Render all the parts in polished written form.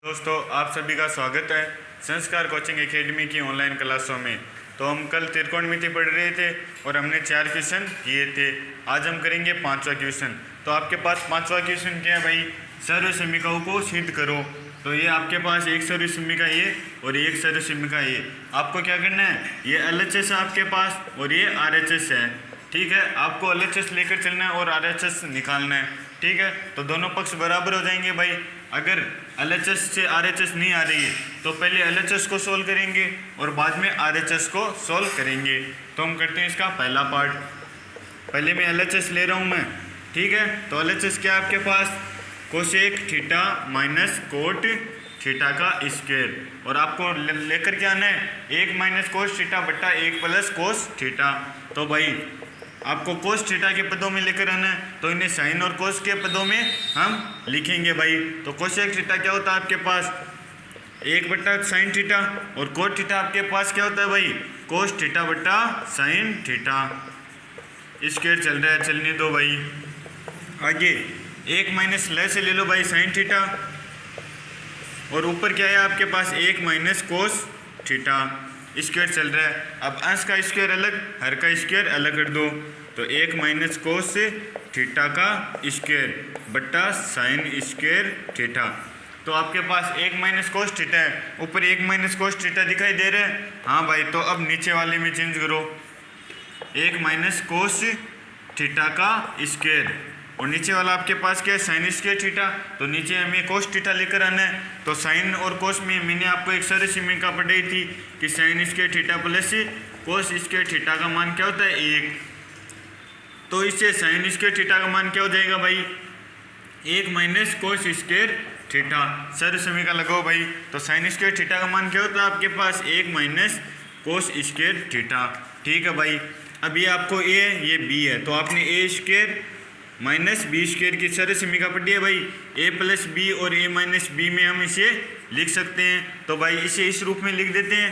दोस्तों, आप सभी का स्वागत है संस्कार कोचिंग एकेडमी की ऑनलाइन क्लासों में। तो हम कल त्रिकोणमिति पढ़ रहे थे और हमने 4 क्वेश्चन किए थे। आज हम करेंगे 5वां क्वेश्चन। तो आपके पास 5वां क्वेश्चन क्या है भाई? सर्वसमीकाओं को सिद्ध करो। तो ये आपके पास एक सर्वसमीका ये और एक सर्वसमीका ये। आपको क्या करना है, ये LHS है आपके पास और ये RHS है। ठीक है, आपको LHS लेकर चलना है और RHS निकालना है। ठीक है, तो दोनों पक्ष बराबर हो जाएंगे भाई। अगर LHS से RHS नहीं आ रही है तो पहले LHS को सोल्व करेंगे और बाद में RHS को सोल्व करेंगे। तो हम करते हैं इसका पहला पार्ट। पहले मैं LHS ले रहा हूँ मैं। ठीक है, तो LHS क्या है आपके पास? Cosec theta minus cot theta का स्क्वायर। और आपको लेकर क्या आना है, 1 माइनस कोस थीटा बट्टा 1 प्लस कोस थीटा। तो भाई आपको कोस थीटा के पदों में लेकर आना है, तो इन्हें साइन और कोस के पदों में हम लिखेंगे भाई। तो कोसेक थीटा क्या होता है आपके पास? 1 बट्टा साइन थीटा। और कोट थीटा आपके पास क्या होता है भाई? कोस थीटा बट्टा साइन थीटा। स्क्वायर चल रहा है, चलने दो भाई। आगे 1 माइनस ले से ले लो भाई साइन थीटा। और ऊपर क्या है आपके पास? 1 माइनस कोस थीटा। स्क्वायर चल रहा है। अब अंश का स्क्वायर अलग, हर का स्क्वायर अलग कर दो। तो 1 माइनस कोस थीटा का स्क्वायर बट्टा साइन स्क्वायर थीटा। तो आपके पास 1 माइनस कोस थीटा है, ऊपर 1 माइनस कोस थीटा दिखाई दे रहा है। हाँ भाई, तो अब नीचे वाले में चेंज करो। 1 माइनस कोस थीटा का स्क्वायर और नीचे वाला आपके पास क्या है? Sign square theta. तो नीचे हमें कोस थीटा लेकर आना है। तो साइन और कोस में मैंने आपको एक सर्वसमीका पढ़ाई थी कि sign square theta plus cos square theta का मान क्या होता है? 1। तो इससे साइन स्क्वायर थीटा का मान क्या हो जाएगा भाई? 1 माइनस कोस स्क्वायर थीटा। सर्वसमीका लगाओ भाई। तो साइन स्क्वायर थीटा का मान क्या होता है आपके पास? 1 माइनस कोस स्क्वायर थीटा। ठीक है भाई, अब ये आपको ये B है, तो आपने A square minus B square की सर्वसमीका पढ़ी है भाई। A प्लस B और A माइनस B में हम इसे लिख सकते हैं। तो भाई इसे इस रूप में लिख देते हैं।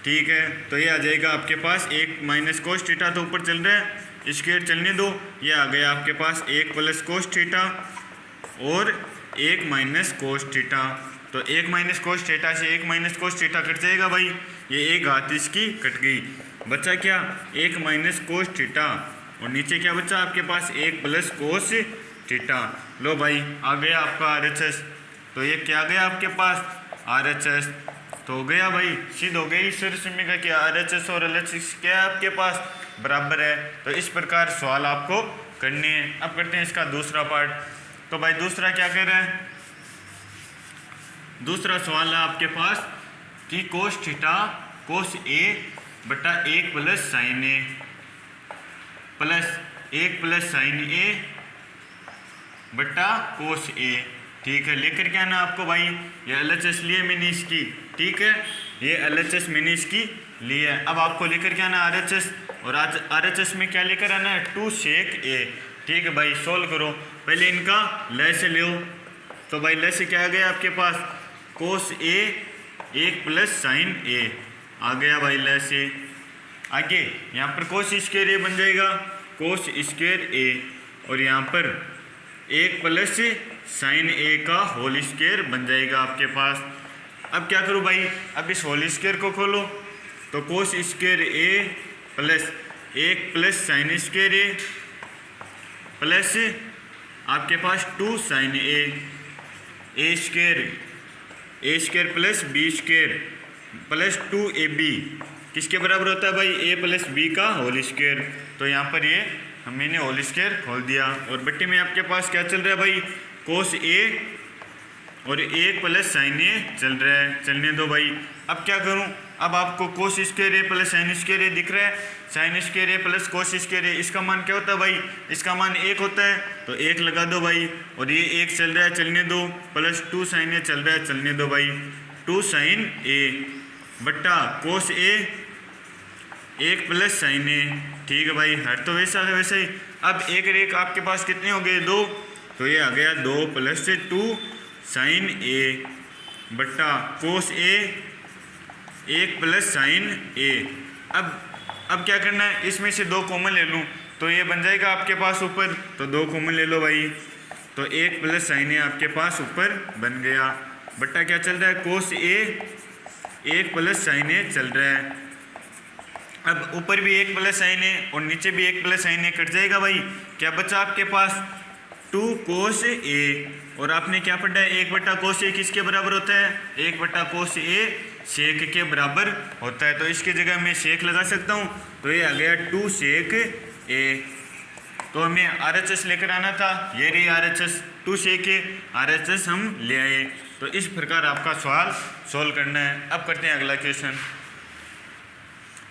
ठीक है, तो ये आ जाएगा आपके पास 1 माइनस कोस थीटा। तो ऊपर चल रहा है, स्क्वायर चलने दो। ये आ गया आपके पास 1 प्लस कोस थीटा और 1 माइनस कोस थीटा। तो 1 माइनस कोस थीटा से 1 माइनस कोस थीटा कट जाएगा भाई। ये एक घात इसकी कट गई, बचा क्या? 1 माइनस कोस थीटा और नीचे क्या बचा आपके पास? 1 प्लस कोस थीटा। लो भाई, आ गया आपका RHS। तो ये क्या आ गया आपके पास? RHS। तो हो गया भाई, सिद्ध हो गई सर्वसमीका कि RHS और LHS क्या है आपके पास? बराबर है। तो इस प्रकार सवाल आपको करने हैं। अब करते हैं इसका दूसरा पार्ट। तो भाई दूसरा क्या कर रहा है? दूसरा सवाल है आपके पास कि कोस थीटा कोस A बटा 1 plus sign A plus 1 plus sign A बट्टा कोस A। ठीक है, लेकर क्या ना आपको भाई? ये LHS लिए मैंने इसकी। ठीक है, ये LHS मैंने इसकी ली है। अब आपको लेकर क्या ना RHS, और आज RHS में क्या लेकर आना है? 2 सेक A। ठीक है भाई, सोल्व करो। पहले इनका ले से लो। तो भाई ले से क्या आ गया आपके पास? कोस A 1 प्लस साइन A आ गया भाई ले से। आगे यहाँ पर कोस स्क्वायर A बन जाएगा, कोस स्क्वायर A। और यहाँ पर 1 प्लस साइन A का होल स्क्वायर बन जाएगा आपके पास। अब क्या करूँ भाई? अब इस होल स्क्वायर को खोलो। तो cos square A plus 1 plus sine square A plus आपके पास 2 sine A square plus B square plus 2AB किसके बराबर होता है भाई? A प्लस B का होल स्क्वायर। तो यहाँ पर ये मैंने होल स्क्वायर खोल दिया। और बट्टे में आपके पास क्या चल रहा है भाई? कोस A और 1 प्लस साइन A चल रहा है, चलने दो भाई। अब क्या करूँ? अब आपको कोस square A plus sine square A दिख रहा है। Sign square A plus cos square A, इसका मान क्या होता है भाई? इसका मान 1 होता है। तो 1 लगा दो भाई। और ये 1 चल रहा है, चलने दो। प्लस 2 साइन A चल रहा है, चलने दो भाई। 2 साइन A बट्टा कोस A 1 प्लस साइन A। ठीक है भाई, हर तो वैसा है वैसे ही। अब एक और एक आपके पास कितने हो गए? 2। तो ये आ गया 2 प्लस 2 साइन A बट्टा कोस A 1 प्लस साइन A। अब क्या करना है? इसमें से 2 कॉमन ले लूँ तो ये बन जाएगा आपके पास ऊपर। तो 2 कॉमन ले लो भाई। तो 1 प्लस साइन ए आपके पास ऊपर बन गया। बट्टा क्या चल रहा है, कोस ए, एक प्लस साइन ए चल रहा है। अब ऊपर भी एक प्लस साइन ए और नीचे भी एक प्लस साइन ए कट जाएगा भाई। क्या बचा आपके पास, 2 कोस ए, और आपने क्या पढ़ा है, 1 कोस ए किसके बराबर होता है, 1 कोस ए सेक के बराबर होता है। तो इसकी जगह मैं सेक लगा सकता हूँ, तो ये आ गया 2 सेक ए। तो हमें RHS लेकर आना था, ये रही RHS, 2 सेक ए RHS हम ले आए। तो इस प्रकार आपका सवाल सोल्व करना है। अब करते हैं अगला क्वेश्चन।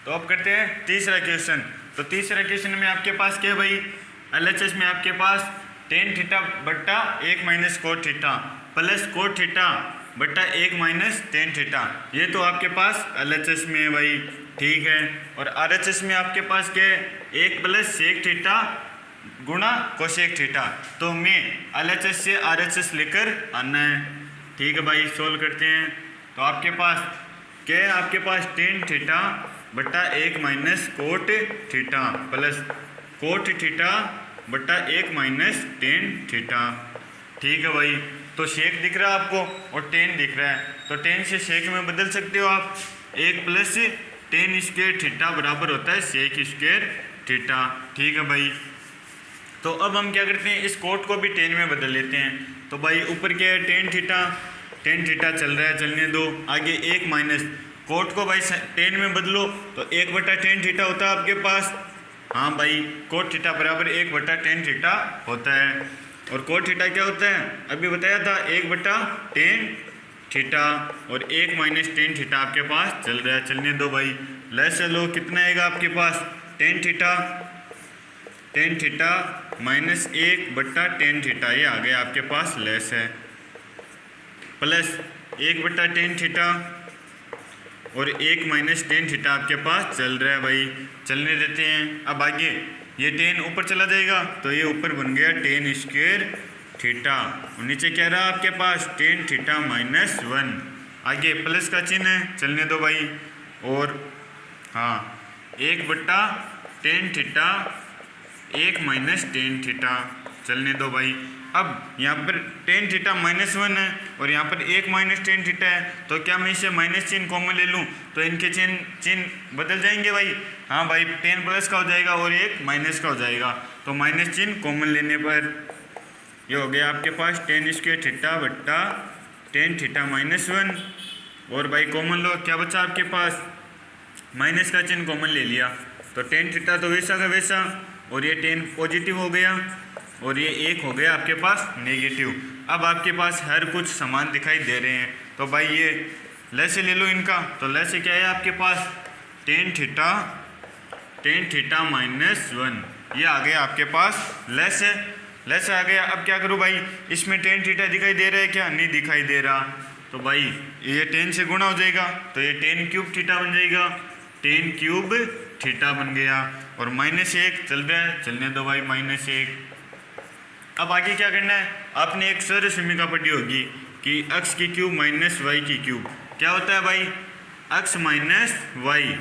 तो अब करते हैं तीसरा क्वेश्चन। तो तीसरा क्वेश्चन में आपके पास क्या है भाई, LHS में आपके पास टेन थीटा बट्टा 1 minus cot theta plus cot theta बट्टा 1 माइनस टेन थीटा, ये तो आपके पास LHS में है भाई, ठीक है। और RHS में आपके पास क्या है, 1 प्लस सेक थीटा गुणा कोसेक थीटा। तो हमें LHS से RHS लेकर आना है, ठीक है भाई। सोल्व करते हैं। तो आपके पास क्या है, आपके पास टेन थीटा बट्टा 1 minus cot theta plus cot theta बट्टा 1 माइनस टेन थीटा, ठीक है भाई। तो सेक दिख रहा है आपको और टेन दिख रहा है, तो टेन से सेक में बदल सकते हो आप। 1 प्लस टेन स्क्वायर थीटा बराबर होता है सेक स्क्वायर थीटा, ठीक है भाई। तो अब हम क्या करते हैं, इस कोट को भी टेन में बदल लेते हैं। तो भाई ऊपर क्या है, टेन थीटा चल रहा है, चलने दो। आगे 1 माइनस कोट को भाई टेन में बदलो तो 1/10 थीटा होता है आपके पास। हाँ भाई, कोट थीटा बराबर 1/10 थीटा होता है। और कोट थीटा क्या होता है, अभी बताया था, 1/10 थीटा, और 1 माइनस टेन थीटा आपके पास चल रहा है, चलने दो भाई। लेस चलो, कितना आएगा आपके पास, टेन थीटा माइनस 1/10 थीटा, ये आ गया आपके पास लेस है, प्लस 1/10 थीटा और 1 माइनस टेन थीटा आपके पास चल रहा है भाई, चलने देते हैं। अब आगे ये टेन ऊपर चला जाएगा तो ये ऊपर बन गया टेन स्क्वायर थीटा, और नीचे क्या रहा आपके पास, टेन थीटा माइनस 1। आगे प्लस का चिन्ह है, चलने दो भाई। और हाँ, 1/10 थीटा 1 माइनस टेन थीटा, चलने दो भाई। अब यहाँ पर टेन थीटा माइनस 1 है और यहाँ पर 1 माइनस टेन थीटा है, तो क्या मैं इसे माइनस चिन्ह कॉमन ले लूँ तो इनके चिन्ह बदल जाएंगे भाई। हाँ भाई, 10 प्लस का हो जाएगा और 1 माइनस का हो जाएगा, तो माइनस चिन्ह कॉमन लेने पर ये हो गया आपके पास टेन स्क्वायर थीटा बट्टा टेन थीटा माइनस 1। और भाई कॉमन लो, क्या बचा आपके पास, माइनस का चिन्ह कॉमन ले लिया, तो टेन थीटा तो वैसा का वैसा, और ये 10 पॉजिटिव हो गया और ये 1 हो गया आपके पास नेगेटिव। अब आपके पास हर कुछ समान दिखाई दे रहे हैं, तो भाई ये लेस ले लो इनका। तो लेस क्या है आपके पास, टेन थीटा माइनस 1, ये आ गया आपके पास लेस आ गया। अब क्या करूँ भाई, इसमें टेन थीटा दिखाई दे रहा है क्या, नहीं दिखाई दे रहा, तो भाई ये 10 से गुणा हो जाएगा, तो ये 10 क्यूब थीटा बन जाएगा, 10 क्यूब थीटा बन गया। और -1 चल रहा है, चलने दो भाई, -1। अब आगे क्या करना है, आपने एक सरल समीकरण पढ़ी होगी कि x की क्यूब माइनस वाई की क्यूब क्या होता है भाई, x माइनस वाई,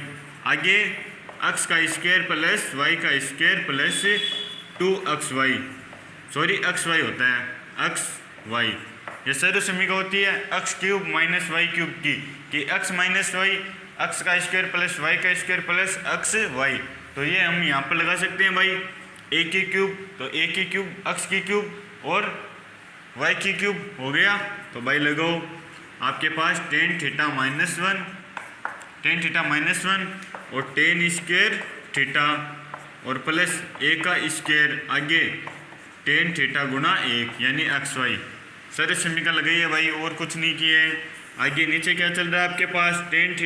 आगे x का स्क्वायर प्लस y का square plus 2xy, sorry xy होता है, xy। ये सरल समीकरण होती है x cube minus y cube की, कि x माइनस वाई, x का स्क्वायर प्लस y का स्क्वायर प्लस xy। तो ये हम यहाँ पर लगा सकते हैं भाई, a की क्यूब, तो a की क्यूब x की क्यूब और y की क्यूब हो गया। तो भाई लगाओ, आपके पास टेन थीटा माइनस 1 और टेन स्क्वायर थीटा और प्लस a का स्क्वायर, आगे टेन थीटा गुणा 1 यानी xy। सरल समीकरण लगाई है भाई, और कुछ नहीं किए। आगे नीचे क्या चल रहा है आपके पास, टेन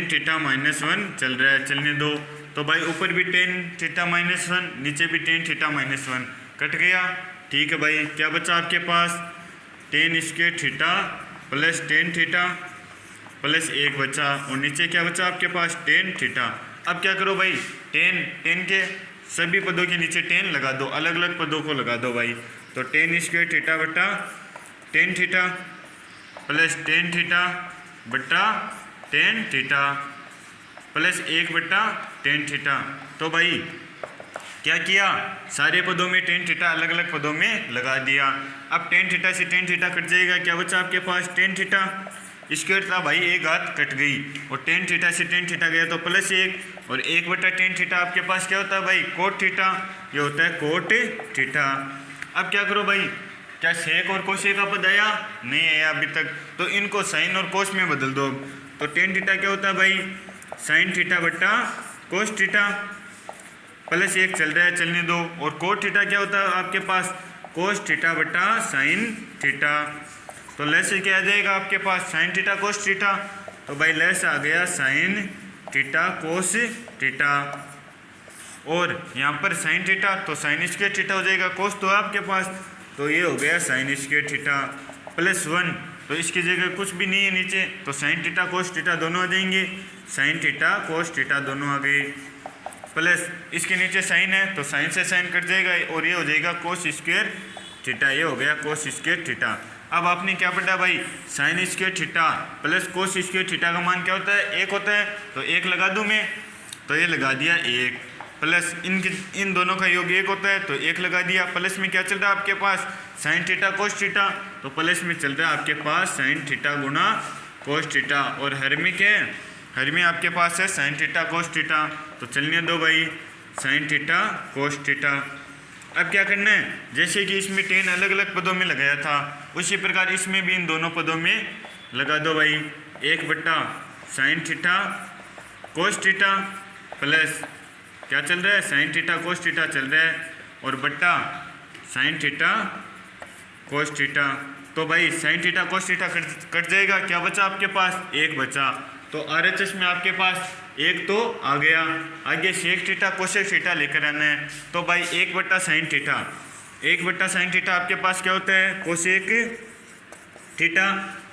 थीटा माइनस 1 चल रहा है, चलने दो। तो भाई ऊपर भी टेन थीटा माइनस 1, नीचे भी टेन थीटा माइनस 1, कट गया, ठीक है भाई। क्या बचा आपके पास, tan square theta plus tan theta plus 1 बचा, और नीचे क्या बचा आपके पास, टेन थीटा। अब क्या करो भाई, टेन के सभी पदों के नीचे 10 लगा दो, अलग अलग पदों को लगा दो भाई। तो टेन स्क्वायर थीटा बटा ten theta plus tan theta बटा टेन थीटा प्लस 1/10 थीटा। तो भाई क्या किया, सारे पदों में टेन थीटा अलग अलग पदों में लगा दिया। अब टेन थीटा से टेन थीटा कट जाएगा, क्या बचा आपके पास टेन थीटा स्क्वायर था भाई, एक हाथ कट गई और टेन थीटा से टेन थीटा गया तो प्लस एक, और एक बटा टेन थीटा आपके पास क्या होता है भाई कोट थीटा, ये होता है कोट थीटा। अब क्या करो भाई, क्या सेक और कोशे का पद आया, नहीं आया अभी तक, तो इनको साइन और कोस में बदल दो। तो टेन थीटा क्या होता है भाई साइन थीटा बटा कोस थीटा, प्लस एक चल रहा है चलने दो, और कोट थीटा क्या होता है आपके पास कोस थीटा बटा साइन थीटा। तो लेस से क्या आ जाएगा आपके पास साइन थीटा कोस थीटा, तो भाई लेस आ गया साइन थीटा कोस थीटा, और यहाँ पर साइन थीटा तो साइन स्क्वायर थीटा हो जाएगा, कोस तो आपके पास, तो ये हो गया साइन स्क्वायर थीटा प्लस 1, तो इसकी जगह कुछ भी नहीं है नीचे, तो साइन थीटा कोस थीटा दोनों आ जाएंगे, साइन थीटा कोस थीटा दोनों आ गए, प्लस इसके नीचे साइन है तो साइन से साइन कट जाएगा और ये हो जाएगा कोस स्क्वायर थीटा, ये हो गया कोस स्क्वायर थीटा। अब आपने क्या पढ़ा भाई sign square theta plus cos square theta का मान क्या होता है एक होता है, तो एक लगा दूं मैं, तो ये लगा दिया एक, प्लस इन दोनों का योग एक होता है तो एक लगा दिया, प्लस में क्या चल रहा है आपके पास साइन थीटा कोस थीटा, तो प्लस में चल रहा है आपके पास साइन थीटा गुना कोस थीटा, और हर में क्या है, हर में आपके पास है साइन थीटा कोस थीटा, तो चलने दो भाई साइन थीटा कोस थीटा। अब क्या करना है, जैसे कि इसमें टेन अलग अलग पदों में लगाया था उसी प्रकार इसमें भी इन दोनों पदों में लगा दो भाई, एक बट्टा sine theta cos theta plus क्या चल रहा है साइन थीटा कोस थीटा चल रहा है, और बट्टा साइन थीटा कोस थीटा, तो भाई sine theta cos theta cut जाएगा, क्या बचा आपके पास एक बचा, तो RHS में आपके पास एक तो आ गया, आगे सेक थीटा कोसेक थीटा लेकर आना है, तो भाई एक बट्टा साइन थीटा, एक बट्टा साइन थीटा आपके पास क्या होता है कोसेक थीटा,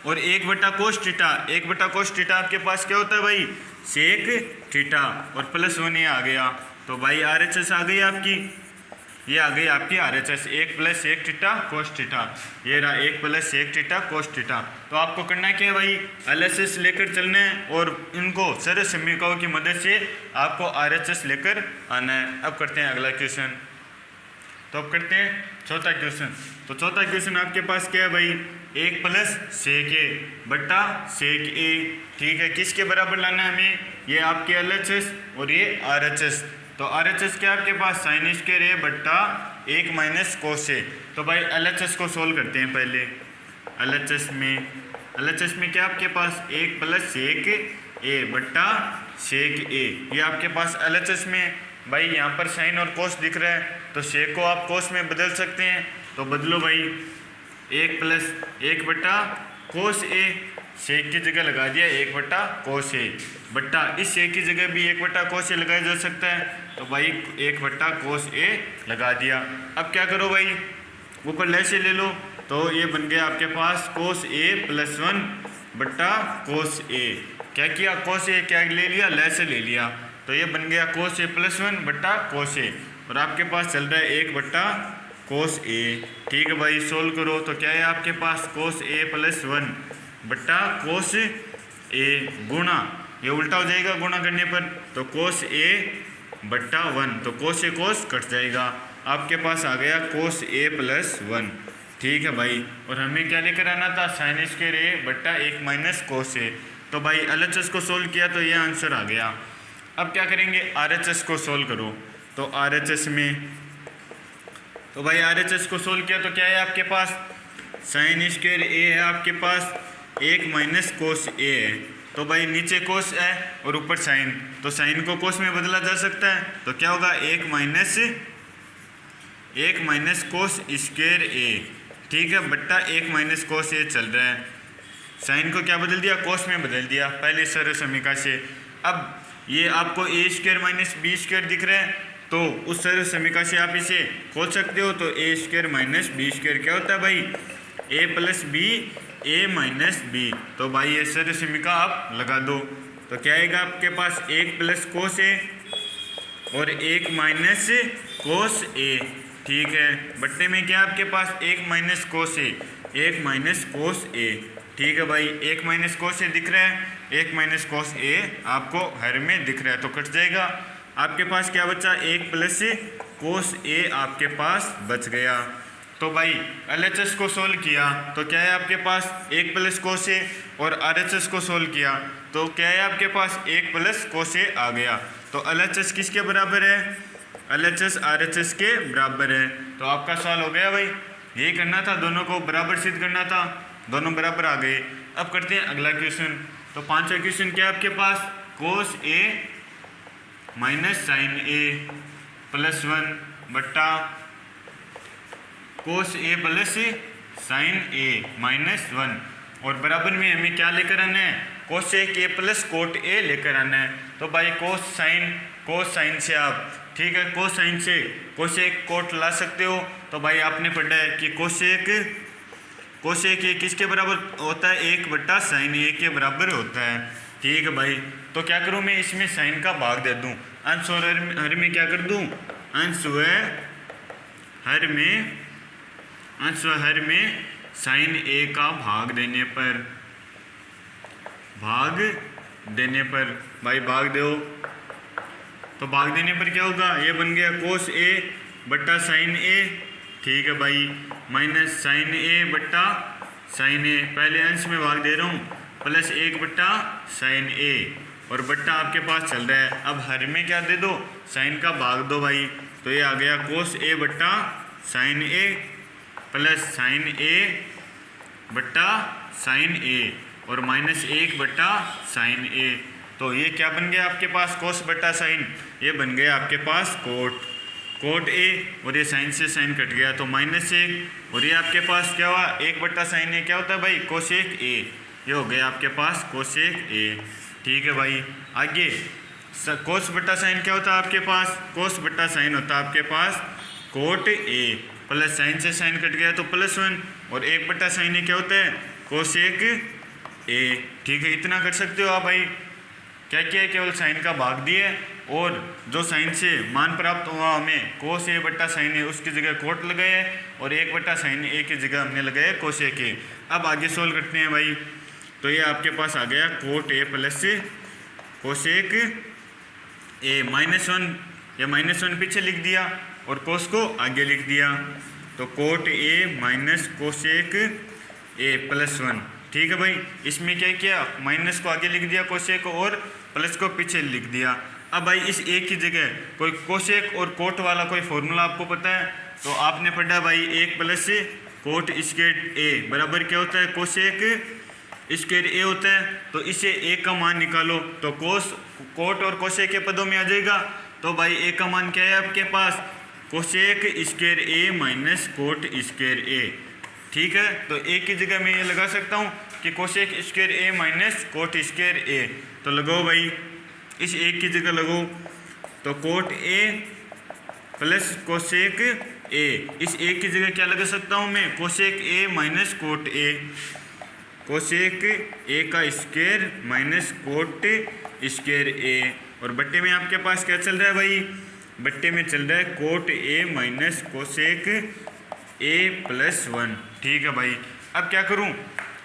और एक बट्टा कोस थीटा, एक बट्टा कोस थीटा आपके पास क्या होता है भाई सेक थीटा, और प्लस 1 ये आ गया, तो भाई RHS आ गई आपकी, ये आ गई आपकी RHS एक प्लस एक थीटा कोस थीटा, ये रहा एक प्लस एक थीटा कोस थीटा। तो आपको करना क्या है भाई LHS लेकर चलना है और इनको सरल समीकरणों की मदद से आपको RHS लेकर आना है। अब करते हैं अगला क्वेश्चन, तो अब करते हैं चौथा क्वेश्चन। तो चौथा क्वेश्चन आपके पास क्या है भाई एक प्लस सेक ए बट्टा सेक ए, ठीक है, किसके बराबर लाना है हमें, ये आपके LHS और ये RHS, तो RHS क्या आपके पास साइन स्क्वायर ए बट्टा एक माइनस कोस ए, तो भाई LHS को सोल्व करते हैं पहले। LHS में क्या आपके पास एक प्लस सेक ए बट्टा सेक ए, ये आपके पास LHS में भाई यहाँ पर साइन और कोस दिख रहा है तो सेक को आप कोस में बदल सकते हैं, तो बदलो भाई एक प्लस एक बट्टा कोस ए, सेक की जगह लगा दिया एक बट्टा कोस ए बट्टा, इस सेक की जगह भी एक बट्टा कोस ए लगाया जा सकता है, तो भाई एक बट्टा कोस ए लगा दिया। अब क्या करो भाई ऊपर लेस ए ले लो, तो ये बन गया आपके पास कोस ए प्लस 1 बट्टा कोस ए, क्या किया कोस ए क्या ले लिया लेस ए ले लिया, तो ये बन गया कोस ए प्लस 1 बट्टा कोस ए, और आपके पास चल रहा है एक बट्टा कोस ए, ठीक है भाई सोल्व करो, तो क्या है आपके पास कोस ए प्लस 1 बट्टा कोस ए गुणा, ये उल्टा हो जाएगा गुणा करने पर, तो कोस ए बट्टा 1, तो कोस ए कोस कट जाएगा, आपके पास आ गया कोस ए प्लस 1, ठीक है भाई, और हमें क्या लेकर आना था साइन स्क्वायर ए बट्टा एक माइनस कोस ए, तो भाई LHS को सोल्व किया तो ये आंसर आ गया। अब क्या करेंगे RHS को सोल्व करो, तो RHS में तो भाई RHS को सोल्व किया तो क्या है आपके पास साइन स्क्वायर ए है आपके पास एक माइनस कोस ए है, तो भाई नीचे कोस है और ऊपर साइन, तो साइन को कोस में बदला जा सकता है, तो क्या होगा एक माइनस कोस स्क्वायर ए, ठीक है, बट्टा एक माइनस कोस ए चल रहा है, साइन को क्या बदल दिया कोस में बदल दिया पहले सरल समीकरण से। अब ये आपको ए स्क्वायर माइनस बी स्क्वायर दिख रहा है, तो उस सरल समीकरण से आप इसे खोल सकते हो, तो ए स्क्वायर माइनस बी स्क्वायर क्या होता है भाई ए प्लस बी ए माइनस बी, तो भाई ये सरल समीकरण आप लगा दो, तो क्या आएगा आपके पास एक प्लस कोस ए और एक माइनस कोस ए, ठीक है, बट्टे में क्या आपके पास एक माइनस कोस ए एक माइनस कोस ए, ठीक है भाई एक माइनस कोस ए दिख रहा है, एक माइनस कोस ए आपको हर में दिख रहा है, तो कट जाएगा, आपके पास क्या बचा एक प्लस कोस ए आपके पास बच गया। तो भाई LHS को सोल्व किया तो क्या है आपके पास 1 प्लस कोस ए, और RHS को सोल्व किया तो क्या है आपके पास 1 प्लस कोस ए आ गया। तो LHS किसके बराबर है? LHS RHS के बराबर है। तो आपका सवाल हो गया भाई, यही करना था, दोनों को बराबर सिद्ध करना था, दोनों बराबर आ गए। अब करते हैं अगला क्वेश्चन। तो 5वां क्वेश्चन क्या है आपके पास? कोस ए माइनस साइन ए प्लस 1 बट्टा कोस A plus sign A minus 1, और बराबर में हमें क्या लेकर आना है? कोसेक ए प्लस कोट ए लेकर आना है। तो भाई कोस साइन से आप, ठीक है, कोस साइन से कोसेक कोट ला सकते हो। तो भाई आपने पढ़ा है कि कोसेक ए किसके बराबर होता है? 1 बट्टा साइन ए के बराबर होता है। ठीक है भाई, तो क्या करूँ मैं इसमें साइन का भाग दे दूँ, अंश और हर में क्या कर दूँ? अंश व हर में साइन ए का भाग देने पर भाई भाग दो, तो भाग देने पर क्या होगा? ये बन गया कोस ए बट्टा साइन ए, ठीक है भाई, माइनस साइन ए बट्टा साइन ए, पहले अंश में भाग दे रहा हूँ, प्लस 1 बट्टा साइन ए, और बट्टा आपके पास चल रहा है। अब हर में क्या दे दो? साइन का भाग दो भाई, तो ये आ गया कोस ए बट्टा साइन ए प्लस साइन ए बट्टा साइन ए, और माइनस 1 बट्टा साइन ए। तो ये क्या बन गया आपके पास? कोस बट्टा साइन, ये बन गया आपके पास कोट ए, और ये साइन से साइन कट गया तो माइनस 1, और ये आपके पास क्या हुआ? 1 बट्टा साइन ए क्या होता है भाई? कोसेक ए, ये हो गया आपके पास कोसेक ए। ठीक है भाई, आगे कोस बट्टा साइन क्या होता है आपके पास? कोस बट्टा साइन होता है आपके पास कोट ए, प्लस साइन से साइन कट गया तो प्लस 1, और 1 बट्टा साइन ए क्या होता है? Cosec A. ठीक है, इतना कर सकते हो आप भाई। क्या किया है? केवल साइन का भाग दिए, और जो साइन से मान प्राप्त हुआ हमें कोस ए बट्टा साइन ए, उसकी जगह कोट लगाए, और 1 बट्टा साइन ए की जगह हमने लगाए कोसेक ए। अब आगे सोल्व करते हैं भाई। तो ये आपके पास आ गया cot A plus cosec A minus 1, ये माइनस 1 पीछे लिख दिया और कोस को आगे लिख दिया, तो coat A minus cosec A plus 1। ठीक है भाई, इसमें क्या किया? माइनस को आगे लिख दिया कोसेक को, और प्लस को पीछे लिख दिया। अब भाई इस ए की जगह कोई कोसेक और कोट वाला कोई फॉर्मूला आपको पता है? तो आपने पढ़ा भाई 1 प्लस कोट स्क्वायर ए बराबर क्या होता है? कोसेक स्क्वायर ए होता है। तो इसे ए का मान निकालो, तो कोट और कोसेक के पदों में आ जाएगा। तो भाई ए का मान क्या है आपके पास? Cosec square A minus coat square A. ठीक है, तो ए की जगह मैं ये लगा सकता हूँ कि कोसेक स्क्वायर ए माइनस कोट स्क्वायर ए। तो लगाओ भाई, इस ए की जगह लगाओ, तो कोट ए प्लस कोसेक ए, इस ए की जगह क्या लगा सकता हूँ मैं? Cosec A minus cot A, cosec A का स्क्वायर माइनस कोट स्क्वायर ए, और बट्टे में आपके पास क्या चल रहा है भाई? बट्टे में चल रहा है coat A minus cosec A plus 1। ठीक है भाई, अब क्या करूं?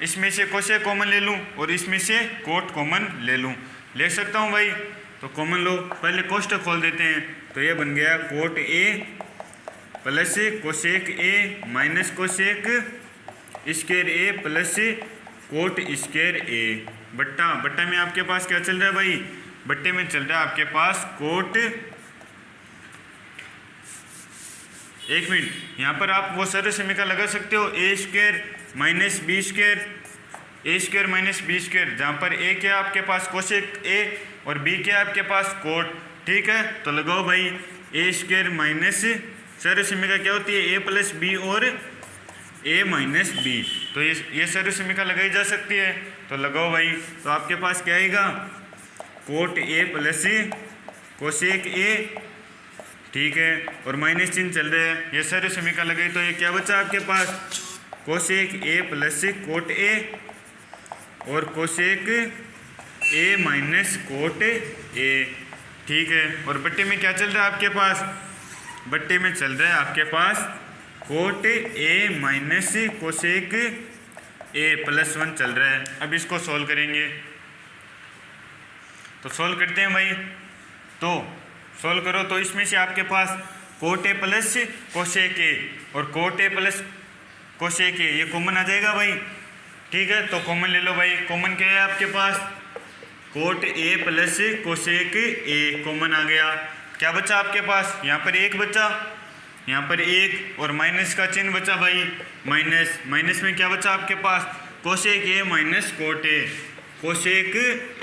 इसमें से कोसेक कॉमन ले लूं और इसमें से कोट कॉमन ले लूं, ले सकता हूं भाई। तो कॉमन लो, पहले कोष्ठक खोल देते हैं, तो ये बन गया cot A plus cosec A minus cosec square A plus cot square A, बट्टा में आपके पास क्या चल रहा है भाई? बट्टे में चल रहा है आपके पास कोट, एक मिनट, यहाँ पर आप वो सरल समीकरण लगा सकते हो, ए स्क्वायर माइनस बी स्क्वायर, ए स्क्वायर माइनस बी स्क्वायर, जहाँ पर ए क्या आपके पास कोसेक ए और बी क्या आपके पास कोट। ठीक है, तो लगाओ भाई ए स्क्वायर माइनस, सरल समीकरण क्या होती है? ए प्लस बी और ए माइनस बी। तो ये सरल समीकरण लगाई जा सकती है, तो लगाओ भाई। तो आपके पास क्या आएगा? Coat A plus cosec A, ठीक है, और माइनस चिन्ह चल रहा है, ये सरल समीकरण लगाई, तो ये क्या बचा आपके पास? Cosec A plus cot A और cosec A minus cot A. ठीक है, और बट्टे में क्या चल रहा है आपके पास? बट्टे में चल रहा है आपके पास cot A minus cosec A plus 1 चल रहा है। अब इसको सॉल्व करेंगे, तो सॉल्व करते हैं भाई। तो सॉल्व करो, तो इसमें से आपके पास cot A plus cosec A, और cot A plus cosec A ये कॉमन आ जाएगा भाई। ठीक है, तो कॉमन ले लो भाई। कॉमन क्या है आपके पास, cot A plus cosec A common आ गया। क्या बचा आपके पास, यहाँ पर एक बचा, यहाँ पर एक, और माइनस का चिन्ह बचा भाई, माइनस। माइनस में क्या बचा आपके पास, cosec A minus cot A, cosec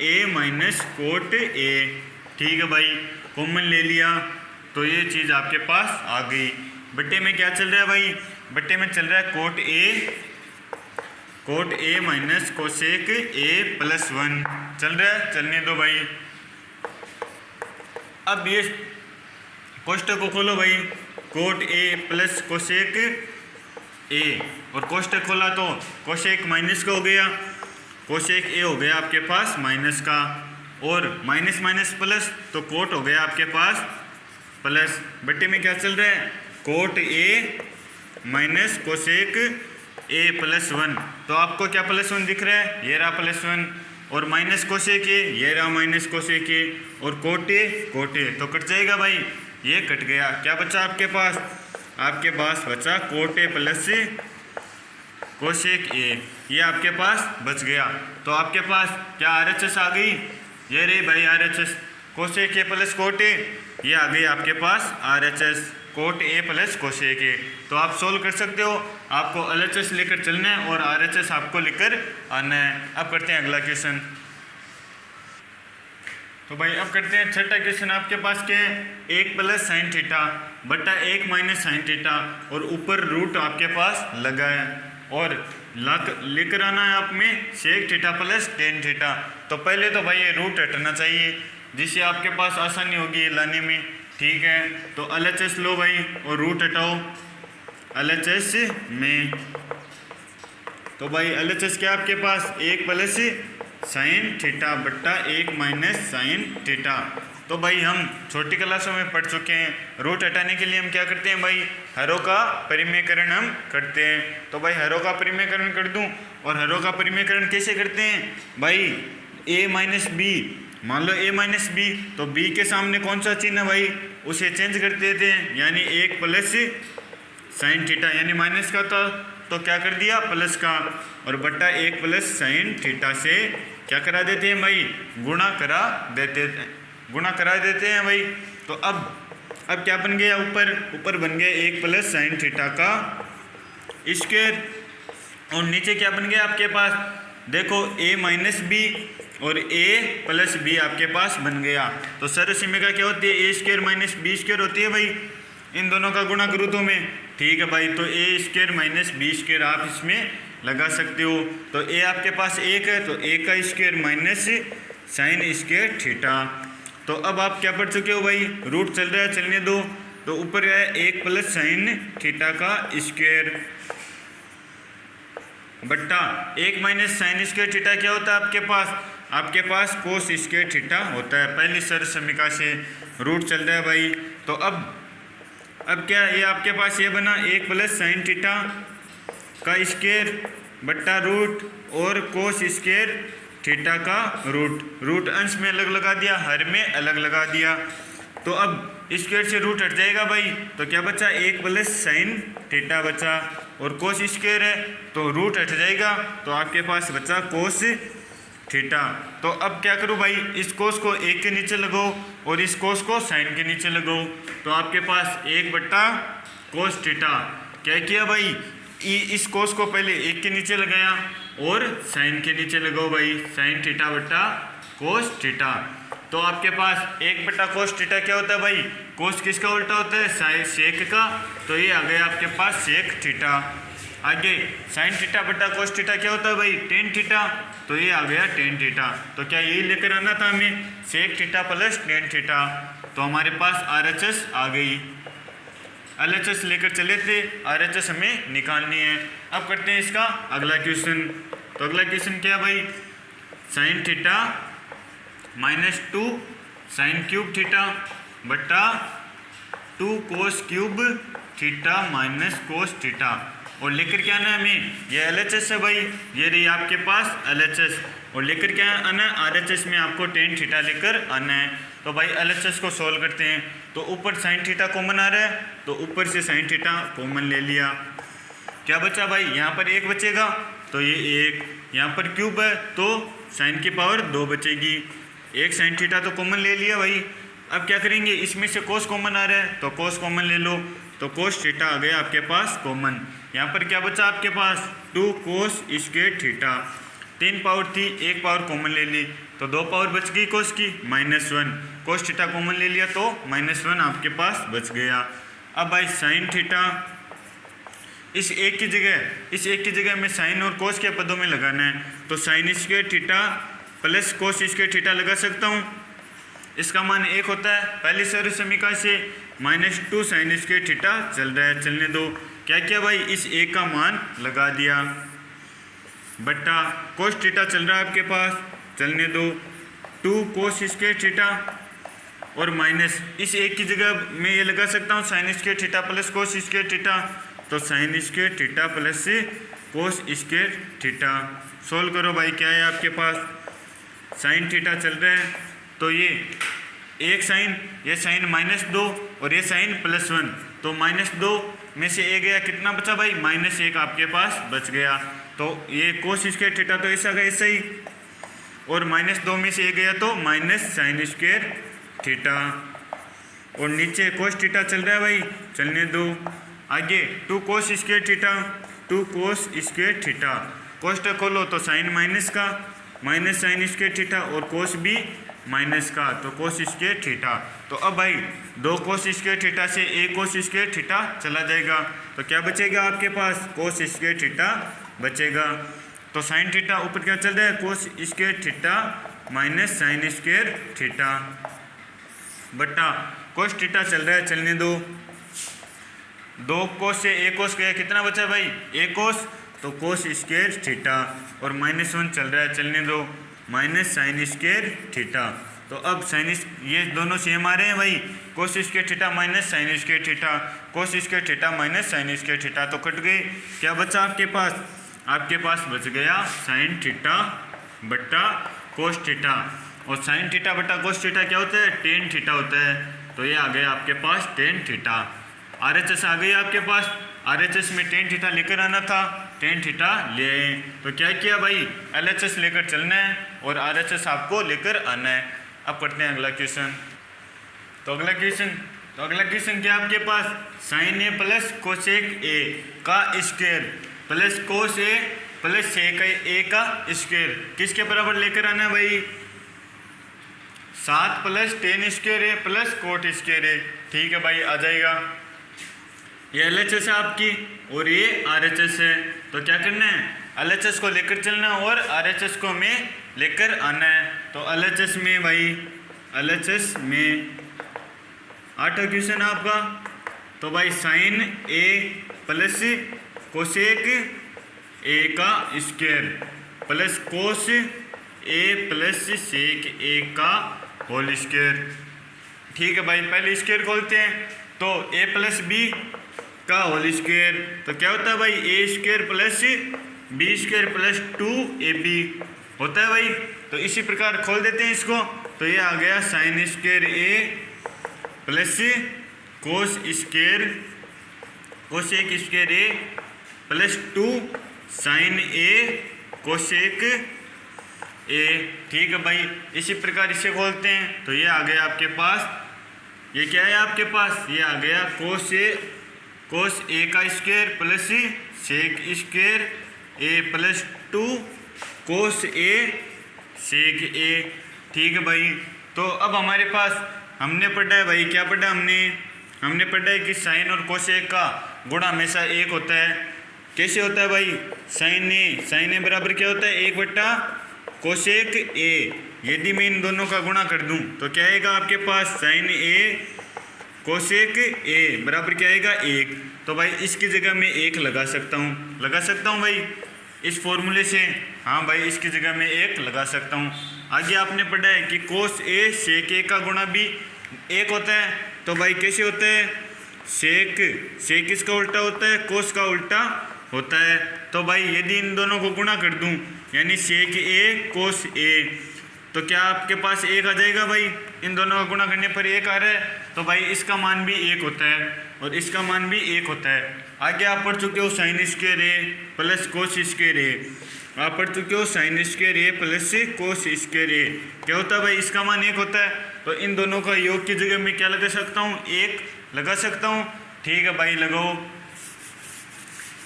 A minus cot A. ठीक है भाई, कॉमन ले लिया तो ये चीज़ आपके पास आ गई। बट्टे में क्या चल रहा है भाई, बट्टे में चल रहा है coat A minus cosec A plus 1 चल रहा है, चलने दो भाई। अब ये कोष्टक को खोलो भाई, coat A plus cosec A, और कोष्टक खोला तो कोसेक माइनस का हो गया, कोसेक ए हो गया आपके पास माइनस का, और माइनस माइनस प्लस तो कोट हो गया आपके पास प्लस। बट्टे में क्या चल रहा है, coat A minus cosec A plus 1, तो आपको क्या प्लस 1 दिख रहा है, ये रहा प्लस 1, और माइनस कोसेक ए ये रहा माइनस कोसेक ए, और कोटे तो कट जाएगा भाई, ये कट गया। क्या बचा आपके पास, आपके पास बचा कोटे प्लस कोसेक ए, ये आपके पास बच गया। तो आपके पास क्या आरएचएस आ गई, ये रही भाई आरएचएस, कोसेक ए प्लस कोटे, ये आ गई आपके पास RHS, cot A plus cosec A. तो आप सोल्व कर सकते हो, आपको एलएचएस लेकर चलना है और आरएचएस आपको लेकर आना है। अब करते हैं अगला क्वेश्चन। तो भाई अब करते हैं छठा क्वेश्चन। आपके पास क्या है, 1 प्लस साइन थीटा बटा 1 माइनस साइन थीटा, और ऊपर रूट आपके पास लगा है, और लेकर आना है आप में sec theta plus tan theta. तो पहले तो भाई ये रूट हटना चाहिए, जिससे आपके पास आसानी होगी ये लाने में। ठीक है, तो एलएचएस लो भाई और रूट हटाओ एलएचएस में। तो भाई एलएचएस क्या आपके पास, 1 प्लस साइन थीटा बट्टा 1 माइनस साइन थीटा। तो भाई हम छोटी क्लासों में पढ़ चुके हैं, रूट हटाने के लिए हम क्या करते हैं भाई, हरों का परिमेयकरण हम करते हैं। तो भाई हरों का परिमेयकरण कर दूं, और हरों का परिमेयकरण कैसे करते हैं भाई, a माइनस बी, मान लो a माइनस बी, तो b के सामने कौन सा चिन्ह है भाई, उसे चेंज कर देते हैं, यानी 1 प्लस साइन थीटा, यानी माइनस का था तो क्या कर दिया प्लस का, और बट्टा 1 प्लस साइन थीटा से क्या करा देते हैं भाई, गुणा करा देते हैं भाई। तो अब क्या बन गया, ऊपर बन गया 1 प्लस साइन थीटा का स्क्वायर, और नीचे क्या बन गया आपके पास, देखो a माइनस बी और a प्लस बी आपके पास बन गया। तो सरसीमिका क्या होती है, a square minus B square होती है भाई, इन दोनों का गुणा करूँ तो मैं। ठीक है भाई, तो a square minus B square आप इसमें लगा सकते हो। तो a आपके पास 1 है, तो a का square minus sine square theta. तो अब आप क्या पढ़ चुके हो भाई, रूट चल रहा है, चलने दो। तो ऊपर है 1 प्लस साइन थीटा का स्क्वायर बट्टा 1 माइनस साइन स्क्वायर थीटा क्या होता है आपके पास कोस स्क्वायर थीटा होता है। पहली सरसमीका से रूट चल रहा है भाई। तो अब क्या ये आपके पास ये बना 1 प्लस साइन थीटा का स्क्वायर बट्टा रूट और कोस स्क्वायर थीटा का रूट अंश में अलग लगा दिया, हर में अलग लगा दिया। तो अब स्क्वायर से रूट हट जाएगा भाई, तो क्या बचा 1 प्लस साइन थीटा बचा, और कोस स्क्वायर है तो रूट हट जाएगा, तो आपके पास बचा कोस थीटा। तो अब क्या करूँ भाई, इस कोस को 1 के नीचे लगाओ और इस कोस को साइन के नीचे लगाओ, तो आपके पास 1 बट्टा कोस थीटा। क्या किया भाई, इस कोस को पहले 1 के नीचे लगाया और साइन के नीचे लगाओ भाई, साइन थीटा बट्टा कोस थीटा। तो आपके पास 1 बट्टा कोस थीटा क्या होता है भाई, कोस किसका उल्टा होता है, सेक का, तो ये आ गया आपके पास सेक थीटा। आगे साइन थीटा बट्टा कोस थीटा क्या होता है भाई, टेन थीटा, तो ये आ गया टेन थीटा। तो क्या यही लेकर आना था हमें, sec theta plus tan theta. तो हमारे पास आरएचएस आ गई, एलएचएस लेकर चले थे, आरएचएस हमें निकालनी है। अब करते हैं इसका अगला क्वेश्चन। तो अगला क्वेश्चन क्या भाई, sine theta minus 2 sine cube theta बट्टा 2 cos cube theta minus cos theta, और लेकर क्या आना है हमें, ये एलएचएस है भाई, ये रही आपके पास एलएचएस, और लेकर क्या आना है आरएचएस में आपको टेन थीटा लेकर आना है। तो भाई एलएचएस को सोल्व करते हैं। तो ऊपर साइन थीटा कॉमन आ रहा है, तो ऊपर से साइन थीटा कॉमन ले लिया। क्या बचा भाई, यहाँ पर 1 बचेगा, तो ये 1, यहाँ पर क्यूब है तो साइन की पावर 2 बचेगी। 1 साइन थीटा तो कॉमन ले लिया भाई। अब क्या करेंगे, इसमें से कोस कॉमन आ रहा है तो कोस कॉमन ले लो, तो कोस थीटा आ गया आपके पास कॉमन। यहाँ पर क्या बचा आपके पास, 2 कोस स्क्वायर थीटा। 3 पावर थी, 1 पावर कॉमन ले ली, तो 2 पावर बच गई कोस की, -1। कोस थीटा कॉमन ले लिया तो -1 आपके पास बच गया। अब भाई साइन थीटा, इस एक की जगह में साइन और कोस के पदों में लगाना है, तो sine square theta plus cos square theta लगा सकता हूँ। इसका मान 1 होता है। पहली सर्व समीकरण से -2 साइन स्क्वायर थीटा चल रहा है, चलने दो। क्या किया भाई, इस 1 का मान लगा दिया, बट्टा कोस थीटा चल रहा है आपके पास, चलने दो, 2 कोस स्क्वायर थीटा और माइनस इस 1 की जगह मैं ये लगा सकता हूँ sine square theta plus cos square theta, तो sine square theta plus cos square theta. Solve करो भाई, क्या है आपके पास, साइन थीटा चल रहा है, तो ये एक साइन, ये साइन -2 और ये साइन +1, तो -2 में से 1 गया, कितना बचा भाई, -1 आपके पास बच गया। तो ये कोस स्क्वायर थीटा तो ऐसा गया ऐसा ही, और -2 में से 1 गया तो माइनस साइन स्क्वायर थीटा, और नीचे कोस थीटा चल रहा है भाई, चलने दो। आगे 2 cos square theta, 2 cos square theta, कोष्टक खोलो तो साइन माइनस का, माइनस साइन स्क्वायर थीटा, और कोस भी माइनस का, तो कोस स्क्वायर थीटा। तो अब भाई 2 कोस स्क्वायर थीटा से 1 कोस स्क्वायर थीटा चला जाएगा, तो क्या बचेगा आपके पास, कोस स्क्वायर थीटा बचेगा। तो साइन थीटा ऊपर क्या चल रहा है, कोस square theta minus sine square theta, बट्टा कोस थीटा चल रहा है, चलने दो। 2 कोस से 1 कोस गया, कितना बचा भाई, 1 कोस, तो कोस स्क्वायर थीटा, और -1 चल रहा है, चलने दो, माइनस साइन स्क्वायर थीटा। तो अब साइन, ये दोनों सेम आ रहे हैं भाई, कोस square theta minus sine square theta, कोस square theta minus sine square theta, तो कट गए। क्या बचा आपके पास, आपके पास बच गया साइन थीटा बट्टा कोस थीटा, और साइन थीटा बट्टा कोस थीटा क्या होता है, टेन थीटा होता है, तो ये आ गया आपके पास टेन थीटा। RHS आ गई आपके पास, RHS में टेन थीटा लेकर आना था, टेन थीटा ले आए, तो क्या किया भाई, LHS लेकर चलना है और RHS आपको लेकर आना है। अब करते हैं अगला क्वेश्चन। तो अगला क्वेश्चन क्या आपके पास, sine A plus cosec A का square plus cos A plus sec A का स्क्वायर किसके बराबर लेकर आना है भाई, 7 plus tan square A plus cot square A. ठीक है भाई, आ जाएगा। ये LHS है आपकी और ये RHS है, तो क्या करना है, LHS को लेकर चलना और RHS को में लेकर आना है। तो LHS में भाई, LHS में 8वां क्वेश्चन आपका, तो भाई sine A plus cosec A का square plus cos A plus sec A का होल स्क्वायर। ठीक है भाई, पहले स्क्वायर खोलते हैं, तो a प्लस बी का होल स्क्वायर, तो क्या होता है भाई, A square plus B square plus 2ab होता है भाई। तो इसी प्रकार खोल देते हैं इसको, तो ये आ गया sine square A plus cos square cosec square A plus 2 sine A cosec A. ठीक है भाई, इसी प्रकार इसे खोलते हैं, तो ये आ गया आपके पास, ये क्या है आपके पास, ये आ गया कोस ए का square plus sec square A plus 2 कोस ए सेक ए। ठीक है भाई, तो अब हमारे पास हमने पढ़ा है भाई, क्या पढ़ा हमने पढ़ा है कि साइन और कोसेक का गुणा हमेशा 1 होता है। कैसे होता है भाई, साइन ए बराबर क्या होता है, 1/कोसेक ए। यदि मैं इन दोनों का गुणा कर दूं तो क्या आएगा आपके पास, साइन ए कोसेक ए बराबर क्या आएगा, 1। तो भाई इसकी जगह मैं 1 लगा सकता हूँ भाई इस फॉर्मूले से। हाँ भाई, इसकी जगह मैं 1 लगा सकता हूँ। आगे आपने पढ़ा है कि कोस ए सेक ए का गुणा भी 1 होता है। तो भाई कैसे होता है, सेक इसका उल्टा होता है, कोस का उल्टा होता है। तो भाई यदि इन दोनों को गुणा कर दूं, यानी सेक ए कोस ए, तो क्या आपके पास 1 आ जाएगा भाई, इन दोनों का गुणा करने पर 1 आ रहा है, तो भाई इसका मान भी 1 होता है और इसका मान भी 1 होता है। आगे आप पढ़ चुके हो sign square A plus cos square ए, आप पढ़ चुके हो sign square A plus cos square ए, क्या होता है भाई, इसका मान 1 होता है। तो इन दोनों का योग की जगह मैं क्या लगा सकता हूँ, 1 लगा सकता हूँ। ठीक है भाई, लगाओ।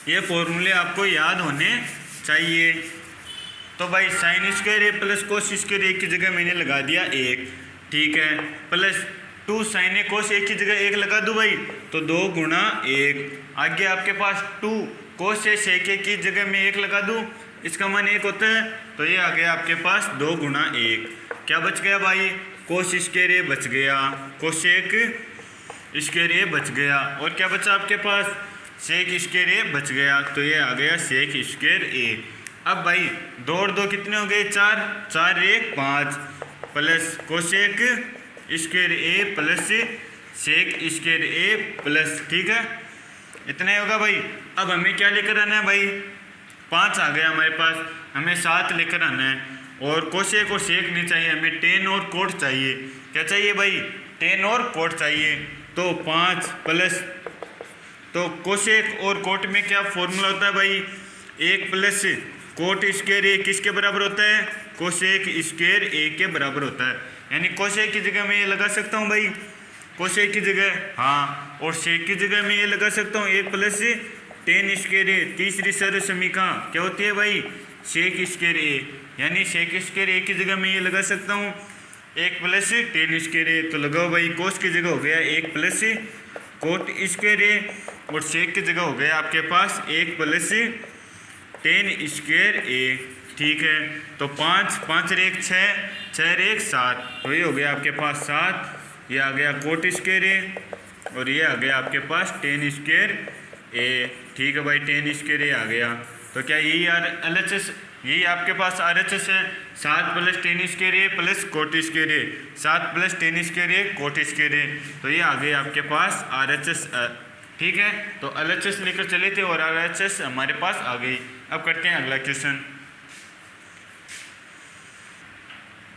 ये फॉर्मूले आपको याद होने चाहिए। तो भाई sign square A plus cos square ए की जगह मैंने लगा दिया 1, ठीक है, प्लस 2 साइन ए कोस ए की जगह 1 लगा दूँ भाई, तो 2 गुणा 1। आगे आपके पास 2 कोस ए सेक ए की जगह मैं 1 लगा दूँ, इसका मान 1 होता है, तो ये आ गया आपके पास 2 गुणा 1। क्या बच गया भाई, कोस स्क्वायर ए बच गया, कोसेक स्क्वायर ए बच गया, और क्या बचा आपके पास, सेक स्क्वायर ए बच गया, तो ये आ गया सेक स्क्वायर ए। अब भाई 2 और 2 कितने हो गए, 4, 4 1 5 plus cosec square A plus sec square A plus, ठीक है, इतना ही होगा भाई। अब हमें क्या लेकर आना है भाई, 5 आ गया हमारे पास, हमें 7 लेकर आना है, और कोसेक और सेक नहीं चाहिए, हमें टेन और कोट चाहिए। क्या चाहिए भाई, टेन और कोट चाहिए। तो 5 प्लस, तो कोसेक और कोट में क्या फॉर्मूला होता है भाई, 1 प्लस कोट स्क्वायर ए किसके बराबर होता है, कोसेक स्क्वायर ए के बराबर होता है। यानी कोसेक की जगह मैं ये लगा सकता हूँ भाई, कोसेक की जगह, हाँ, और सेक की जगह मैं ये लगा सकता हूँ 1 प्लस टेन स्क्वायर ए। तीसरी सर्व समीकरण क्या होती है भाई, सेक स्क्वायर ए, यानी सेक स्क्वायर ए की जगह मैं ये लगा सकता हूँ 1 प्लस टेन स्क्वायर ए। तो लगाओ भाई, कोस की जगह हो गया 1 प्लस कोट स्क्वायर ए, और सेक की जगह हो गया आपके पास 1 प्लस टेन स्क्वायर ए, ठीक है। तो 5 5 1 6 6 1 7, तो ये हो गया आपके पास 7, ये आ गया कोट स्क्वायर ए, और ये आ गया आपके पास टेन स्क्वायर ए, ठीक है भाई, टेन स्क्वायर ए आ गया। तो क्या यही LHS, यही आपके पास RHS है, 7 plus tan square A plus cot square A, 7 plus tan square A coat square ए, तो ये आ गए आपके पास RHS, ठीक है। तो LHS लेकर चले थे और RHS हमारे पास आ गई। अब करते हैं अगला क्वेश्चन।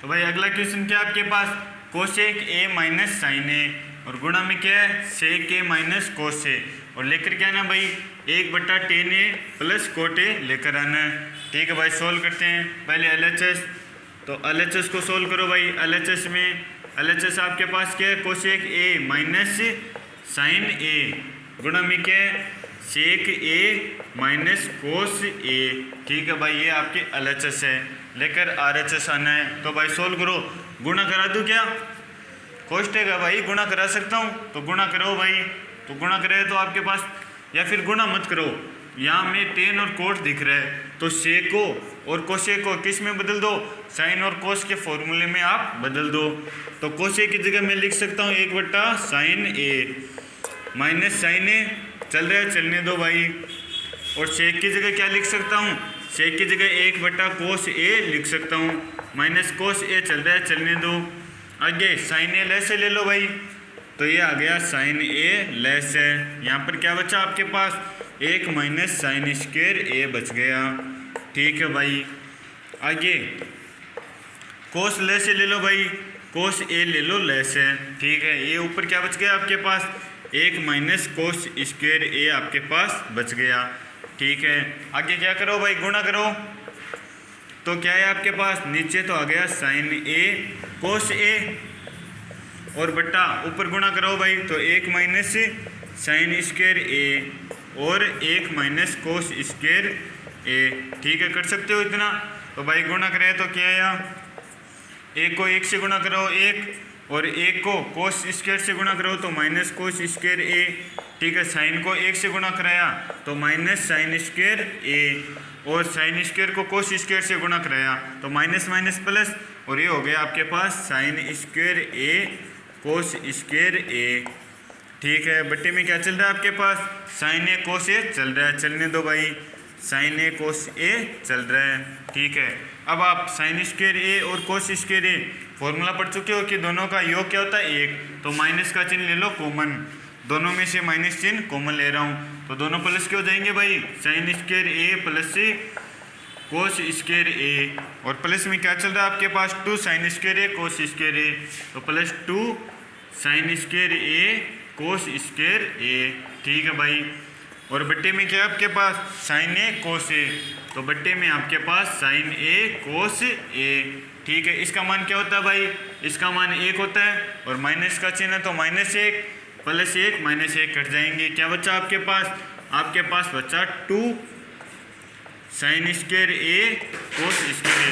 तो भाई अगला क्वेश्चन क्या आपके पास, कोसेक ए माइनस साइन ए, और गुणा में क्या है, सेक ए माइनस कोस ए, और लेकर क्या आना भाई, 1/10 ए प्लस कोट ए लेकर आना है, ठीक है भाई। सोल्व करते हैं पहले LHS, तो LHS को सोल्व करो भाई। LHS में LHS आपके पास क्या है, कोसेक ए माइनस साइन ए, गुणा में क्या है, सेक ए माइनस कोस ए, ठीक है भाई, ये आपके LHS है। लेकर RHS आना है, तो भाई सोल्व करो। गुणा करा दूँ क्या, कोष्टक है भाई, गुणा करा सकता हूँ, तो गुणा करो भाई। तो गुणा करे तो आपके पास, या फिर गुणा मत करो, यहाँ में टेन और कोट दिख रहा है, तो सेको और कोसेक को किस में बदल दो, साइन और कोस के फॉर्मूले में आप बदल दो। तो कोसेक की जगह मैं लिख सकता हूँ 1/sin ए माइनस साइन ए, चल रहा है, चलने दो भाई। और सेक की जगह क्या लिख सकता हूँ, सेक की जगह 1/cos ए लिख सकता हूँ, माइनस कोस ए चल रहा है, चलने दो। आगे साइन ए लेस ले लो भाई, तो ये आ गया साइन ए लेस है। यहाँ पर क्या बचा आपके पास, 1 माइनस साइन स्क्वायर ए बच गया, ठीक है भाई। आगे कोस लेस ले लो भाई, कोस ए ले लो लेस है, ठीक है। ये ऊपर क्या बच गया आपके पास, 1 माइनस कोस स्क्वायर ए आपके पास बच गया, ठीक है। आगे क्या करो भाई, गुणा करो, तो क्या है आपके पास, नीचे तो आ गया साइन ए कोस ए, और बट्टा ऊपर गुणा करो भाई, तो 1 माइनस साइन स्क्वायर ए और 1 माइनस कोस स्क्वायर ए, ठीक है, कर सकते हो इतना। तो भाई गुणा करें तो क्या आया, 1 को 1 से गुणा करो 1, और 1 को कोस स्क्वायर से गुणा करो तो माइनस कोस स्क्वायर ए, ठीक है। साइन को 1 से गुणा कराया तो माइनस साइन स्क्वायर ए, और साइन स्क्वायर को कोस स्क्वायर से गुणा कराया तो माइनस माइनस प्लस, और ये हो गया आपके पास sign square A cos square A, ठीक है। बट्टे में क्या चल रहा है आपके पास, साइन ए कोस ए चल रहा है, चलने दो भाई, साइन ए कोस ए चल रहा है, ठीक है। अब आप साइन स्क्वायर ए और कोस स्क्वायर ए फॉर्मूला पढ़ चुके हो कि दोनों का योग क्या होता है 1, तो माइनस का चिन्ह ले लो कॉमन, दोनों में से माइनस चिन्ह कॉमन ले रहा हूँ, तो दोनों प्लस के हो जाएंगे भाई, sign square A plus cos square ए, और प्लस में क्या चल रहा है आपके पास 2 साइन स्क्वायर ए कोस स्क्वायर ए, तो plus 2 sign square A cos square A. ठीक है भाई, और बट्टे में क्या है आपके पास साइन ए कोस ए, तो बट्टे में आपके पास साइन ए कोस ए। ठीक है, इसका मान क्या होता है भाई, इसका मान 1 होता है, और माइनस का चिन्ह है तो -1 प्लस 1 -1 कट जाएंगे। क्या बचा आपके पास, आपके पास बचा 2 साइन स्क्वायर ए कोस स्क्वायर ए।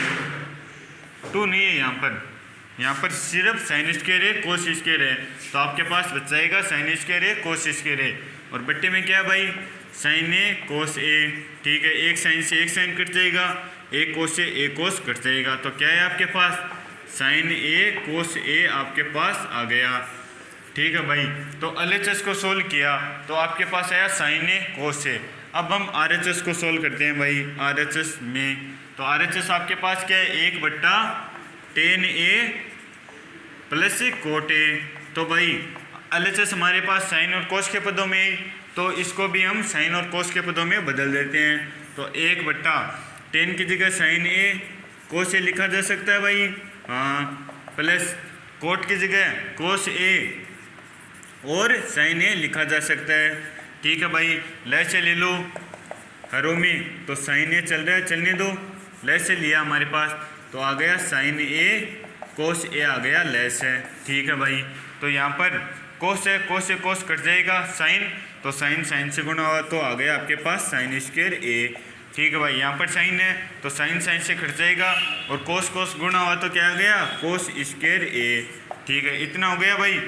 2 नहीं है यहाँ पर सिर्फ साइन स्क्वायर ए कोस स्क्वायर है, तो आपके पास बच जाएगा साइन स्क्वायर ए कोस स्क्वायर ए, और बट्टे में क्या है भाई साइन ए कोस ए। ठीक है, एक साइन से एक साइन कट जाएगा, एक कोस से एक कोस कट जाएगा, तो क्या है आपके पास साइन ए कोस ए आपके पास आ गया। ठीक है भाई, तो LHS को सोल्व किया तो आपके पास आया साइन ए कोस ए। अब हम RHS को सोल्व करते हैं भाई। RHS में तो RHS आपके पास क्या है 1/tan A प्लस कोट ए। तो भाई LHS हमारे पास साइन और कोस के पदों में, तो इसको भी हम साइन और कोस के पदों में बदल देते हैं। तो 1/tan की जगह साइन ए कोस ए लिखा जा सकता है भाई, हाँ, प्लस कोट की जगह कोस ए और साइन ए लिखा जा सकता है। ठीक है भाई, लेस से ले लो हरों में, तो साइन ए चल रहा है, चलने दो, लेस से लिया हमारे पास, तो आ गया साइन ए कोस ए आ गया, लेस है। ठीक है भाई, तो यहाँ पर कोस है, कोस से कोस कट जाएगा, साइन तो साइन साइन से गुणा हुआ तो आ गया आपके पास साइन स्क्वायर ए। ठीक है भाई, यहाँ पर साइन है तो साइन साइन से कट जाएगा, और कोस कोस गुणा हुआ तो क्या आ गया कोस स्क्वायर ए। ठीक है, इतना हो गया भाई।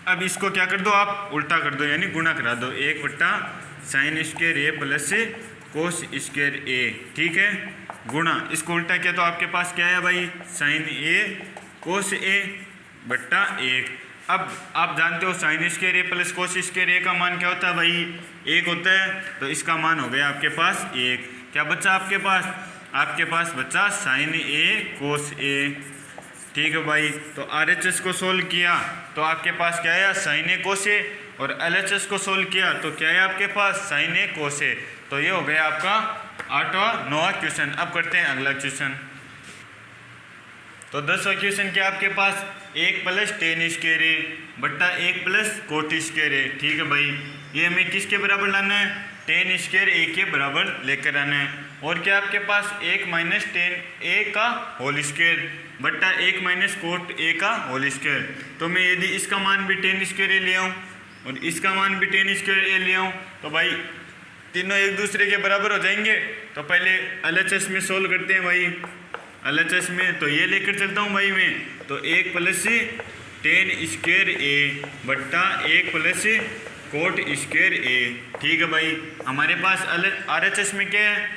अब इसको क्या कर दो आप उल्टा कर दो, यानी गुणा करा दो, 1/sin square A plus cos square A. ठीक है, गुणा, इसको उल्टा किया तो आपके पास क्या है भाई साइन ए कोस ए बट्टा 1। अब आप जानते हो sign square A plus cos square ए का मान क्या होता है भाई 1 होता है, तो इसका मान हो गया आपके पास 1। क्या बचा आपके पास, आपके पास बचा साइन ए कोस ए। ठीक है भाई, तो RHS को सोल्व किया तो आपके पास क्या है साइन ए कोस ए, और LHS को सोल्व किया तो क्या है आपके पास साइन ए कोस ए। तो ये हो गया आपका 8वां 9वां क्वेश्चन। अब करते हैं अगला क्वेश्चन। तो 10वां क्वेश्चन क्या आपके पास 1+tan स्क्वायर ए बट्टा 1+ कोट स्क्वायर ए। ठीक है भाई, ये हमें किसके बराबर लाना है, tan स्क्वायर ए के बराबर लेकर आना है। और क्या आपके पास 1-tan ए का होल स्क्वायर बट्टा 1 कोट ए का होल स्क्वायर। तो मैं यदि इसका मान भी tan स्क्वायर ए ले आऊँ और इसका मान भी tan स्क्वायर ए ले आऊँ तो भाई तीनों एक दूसरे के बराबर हो जाएंगे। तो पहले LHS में सोल्व करते हैं भाई। LHS में तो ये लेकर चलता हूँ भाई मैं, तो 1+tan स्क्वायर ए बट्टा 1+ कोट स्क्वायर ए। ठीक है भाई, हमारे पास RHS में क्या है,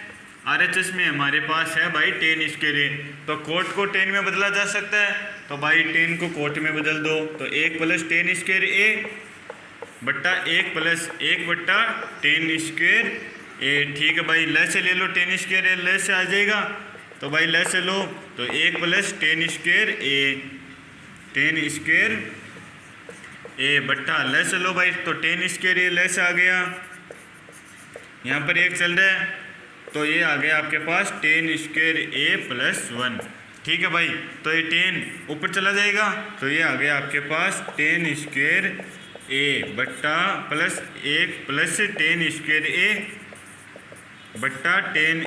RHS में हमारे पास है भाई tan स्क्वायर ए, तो कोट को tan में बदला जा सकता है, तो भाई tan को कोट में बदल दो, तो 1+tan स्क्वायर ए बट्टा 1+1/tan स्क्वायर ए। ठीक है भाई, लेस से ले लो tan स्क्वायर ए, लेस से आ जाएगा, तो भाई लेस से लो, तो 1+tan square A, tan square A बट्टा लेस से लो भाई, तो tan स्क्वायर ए लेस आ गया, यहाँ पर 1 चल रहा है, तो ये आ गया आपके पास tan स्क्वायर ए +1। ठीक है भाई, तो ये tan ऊपर चला जाएगा, तो ये आ गया आपके पास tan स्क्वायर ए बट्टा +1+tan स्क्वायर ए बट्टा tan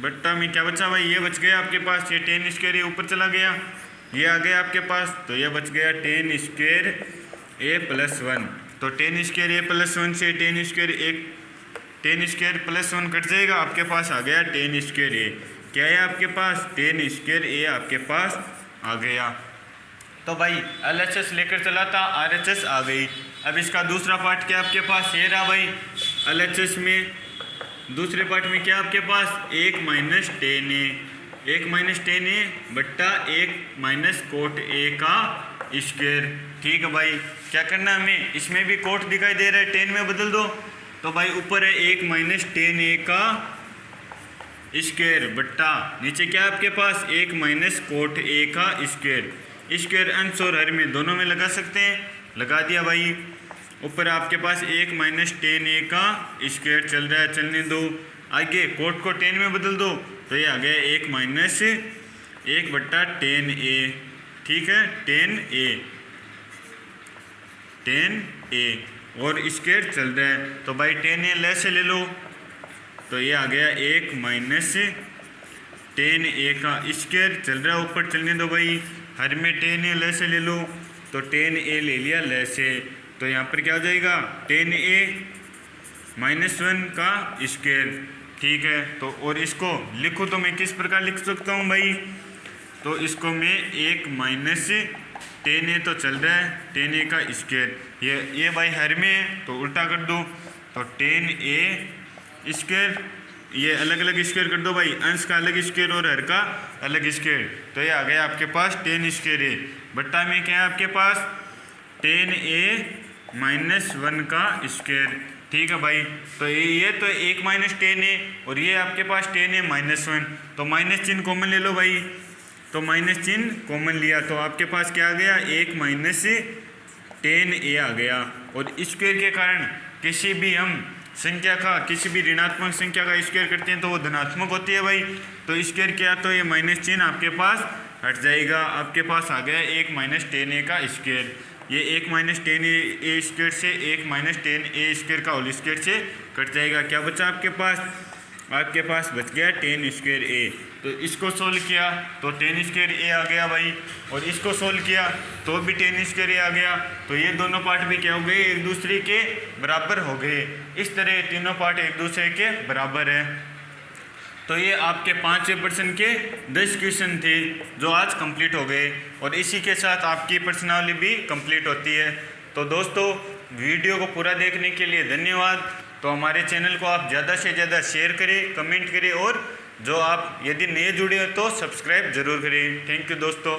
बट्टा में क्या बचा भाई, ये बच गया आपके पास, ये tan स्क्वायर ए ऊपर चला गया, ये आ गया आपके पास, तो ये बच गया tan स्क्वायर ए +1। तो tan स्क्वायर ए +1 से tan स्क्वायर +1 कट जाएगा, आपके पास आ गया tan स्क्वायर ए। क्या है आपके पास, tan स्क्वायर ए आपके पास आ गया। तो भाई LHS लेकर चला था, RHS आ गई। अब इसका दूसरा पार्ट क्या आपके पास, ये रहा भाई LHS में दूसरे पार्ट में क्या आपके पास 1-tan ए बट्टा 1 कोट ए का स्क्वायर। ठीक है भाई, क्या करना है हमें, इसमें भी कोट दिखाई दे रहा है, tan में बदल दो, तो भाई ऊपर है 1-tan ए का स्क्वायर बट्टा नीचे क्या है आपके पास 1 कोट ए का स्क्वायर। स्क्वायर अंश और हर में दोनों में लगा सकते हैं, लगा दिया भाई। ऊपर आपके पास 1-tan ए का स्क्वायर चल रहा है, चलने दो। आगे कोट को tan में बदल दो, तो ये आ गया 1 माइनस 1/10A, ठीक है, 10A और स्क्वायर चल रहा है तो भाई 10A ले से ले लो, तो ये आ गया 1 माइनस 10A का स्क्वायर चल रहा है, ऊपर चलने दो भाई, हर में 10A ले से ले लो, तो 10A ले लिया ले से, तो यहाँ पर क्या हो जाएगा 10A -1 का स्क्वायर, ठीक है। तो और इसको लिखो तो मैं किस प्रकार लिख सकता हूँ भाई, तो इसको मैं 1 माइनस 10A तो चल रहा है 10A का स्क्वायर, ये भाई हर में है तो उल्टा कर दो, तो 10A स्क्वायर, ये अलग अलग स्क्वायर कर दो भाई, अंश का अलग स्क्वायर और हर का अलग स्क्वायर, तो ये आ गया आपके पास 10 स्क्वायर है, बट्टा में क्या है आपके पास 10A -1 का स्क्वायर, ठीक है भाई। तो ये तो 1 माइनस 10 है और ये आपके पास 10A -1, तो माइनस चिन्ह कॉमन ले लो भाई, तो माइनस चिन्ह कॉमन लिया तो आपके पास क्या आ गया 1 माइनस 10A आ गया, और स्क्वायर के कारण किसी भी हम संख्या का, किसी भी ऋणात्मक संख्या का स्क्वायर करते हैं तो वो धनात्मक होती है भाई, तो स्क्वायर किया तो ये माइनस चिन्ह आपके पास हट जाएगा, आपके पास आ गया 1 माइनस 10A का स्क्वायर, ये 1 माइनस 10A स्क्वायर से 1 माइनस 10A स्क्वायर का होल स्क्वायर से कट जाएगा, क्या बचा आपके पास, आपके पास बच गया 10 स्क्वायर A, तो इसको सोल्व किया तो 10 स्क्वायर A आ गया भाई, और इसको सोल्व किया तो भी 10 स्क्वायर A आ गया, तो ये दोनों पार्ट भी क्या हो गए एक दूसरे के बराबर हो गए, इस तरह ये तीनों पार्ट एक दूसरे के बराबर है। तो ये आपके 5वें प्रश्न के 10 क्वेश्चन थे जो आज कंप्लीट हो गए, और इसी के साथ आपकी प्रश्नावली भी कंप्लीट होती है। तो दोस्तों वीडियो को पूरा देखने के लिए धन्यवाद, तो हमारे चैनल को आप ज़्यादा से ज़्यादा शेयर करें, कमेंट करें, और जो आप यदि नए जुड़े हो तो सब्सक्राइब जरूर करें। थैंक यू दोस्तों।